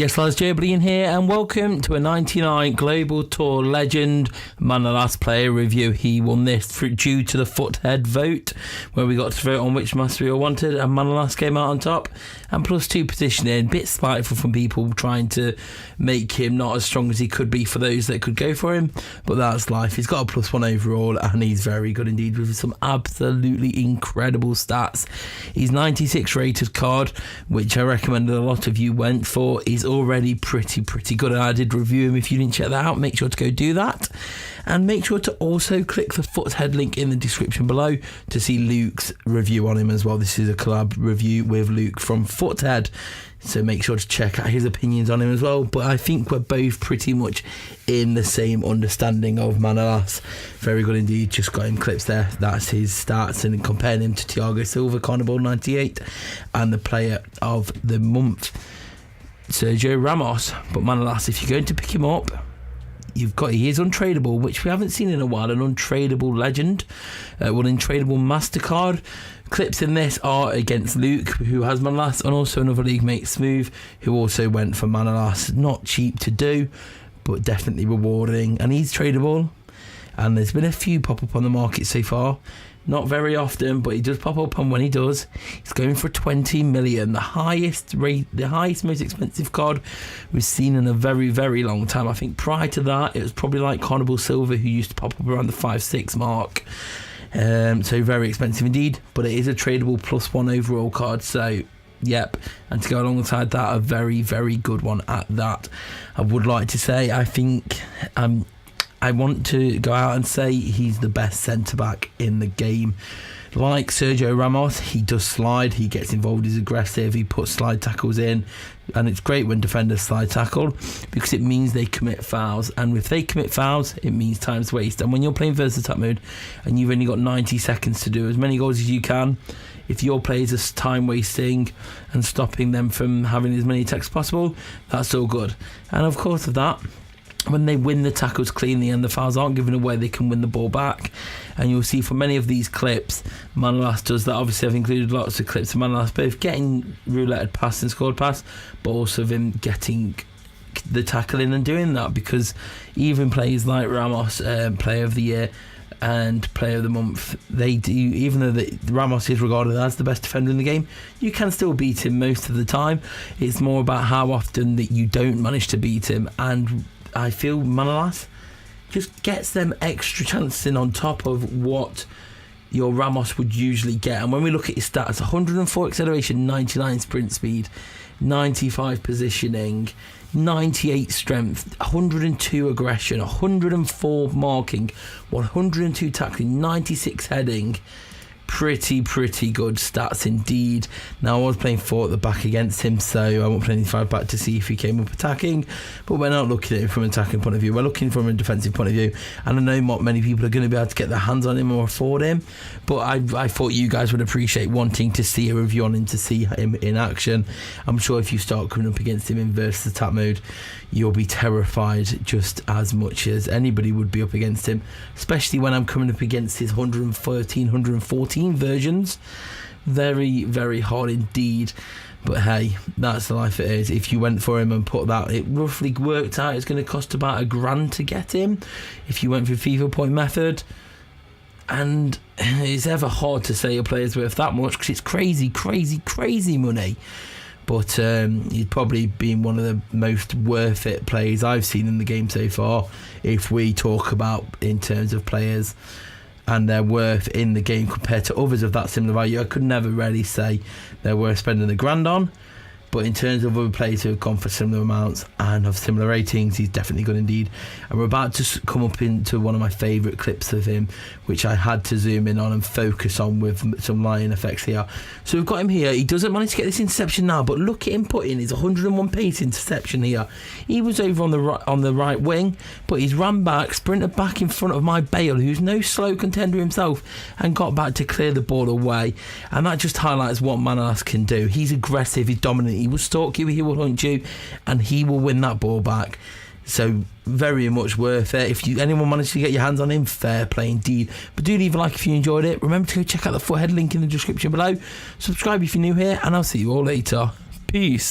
Yes, lads, joebiline here, and welcome to a 99 Global Tour legend Manolas player review. He won this due to the futhead vote, where we got to vote on which master we all wanted, and Manolas came out on top. And +2 positioning, a bit spiteful from people trying to make him not as strong as he could be for those that could go for him, but that's life. He's got a +1 overall, and he's very good indeed with some absolutely incredible stats. He's 96 rated card, which I recommend a lot of you went for. He's already pretty good, and I did review him. If you didn't check that out, make sure to go do that, and make sure to also click the futhead link in the description below to see Luke's review on him as well. This is a collab review with Luke from Futhead, so make sure to check out his opinions on him as well. But I think we're both pretty much in the same understanding of Manolas. Very good indeed. Just got him clips there. That's his stats, and comparing him to Thiago Silva, Carnival 98, and the player of the month, Sergio Ramos. But Manolas, if you're going to pick him up, he is untradeable, which we haven't seen in a while. An untradeable legend, untradeable MasterCard. Clips in this are against Luke, who has Manolas, and also another league mate, Smooth, who also went for Manolas. Not cheap to do, but definitely rewarding, and he's tradable. And there's been a few pop up on the market so far. Not very often, but he does pop up, and when he does, he's going for 20 million. The highest, most expensive card we've seen in a very long time. I think prior to that, it was probably like Carnival Silver, who used to pop up around the 5-6 mark. So very expensive indeed, but it is a tradable +1 overall card. So yep, and to go alongside that, a very good one at that. I would like to say, I think I want to go out and say he's the best centre-back in the game. Like Sergio Ramos, he does slide, he gets involved, he's aggressive, he puts slide tackles in, and it's great when defenders slide tackle because it means they commit fouls, and if they commit fouls, it means time's waste. And when you're playing versus attack mode and you've only got 90 seconds to do as many goals as you can, if your players are time wasting and stopping them from having as many attacks as possible, that's all good. And of course of that, when they win the tackles cleanly and the fouls aren't given away, they can win the ball back. And you'll see from many of these clips, Manolas does that. Obviously, I've included lots of clips of Manolas both getting roulette pass and scored pass, but also of him getting the tackle in and doing that, because even players like Ramos, player of the year and player of the month, they do, even though Ramos is regarded as the best defender in the game, you can still beat him most of the time. It's more about how often that you don't manage to beat him, and I feel Manolas just gets them extra chances in on top of what your Ramos would usually get. And when we look at his stats, 104 acceleration, 99 sprint speed, 95 positioning, 98 strength, 102 aggression, 104 marking, 102 tackling, 96 heading. Pretty good stats indeed. Now, I was playing 4 at the back against him, so I won't play any 5 back to see if he came up attacking, but we're not looking at him from an attacking point of view, we're looking from a defensive point of view. And I know not many people are going to be able to get their hands on him or afford him, but I thought you guys would appreciate wanting to see a review on him, to see him in action. I'm sure if you start coming up against him in versus attack mode, you'll be terrified just as much as anybody would be up against him, especially when I'm coming up against his 113, 114 versions. Very hard indeed, but hey, that's the life it is. If you went for him and put that, it roughly worked out it's going to cost about £1,000 to get him if you went for FIFA point method. And it's ever hard to say a player's worth that much because it's crazy money. But he's probably been one of the most worth it players I've seen in the game so far, if we talk about in terms of players and their worth in the game compared to others of that similar value. I could never really say they're worth spending £1,000 on, but in terms of other players who have gone for similar amounts and have similar ratings, he's definitely good indeed. And we're about to come up into one of my favourite clips of him, which I had to zoom in on and focus on with some lion effects here. So we've got him here. He doesn't manage to get this interception now, but look at him put in his 101 pace interception here. He was over on the right wing, but he's ran back, sprinted back in front of my Bale, who's no slow contender himself, and got back to clear the ball away. And that just highlights what Manolas can do. He's aggressive, he's dominant, he will stalk you, he will hunt you, and he will win that ball back. So very much worth it. If anyone managed to get your hands on him, fair play indeed. But do leave a like if you enjoyed it. Remember to go check out the futhead link in the description below. Subscribe if you're new here, and I'll see you all later. Peace.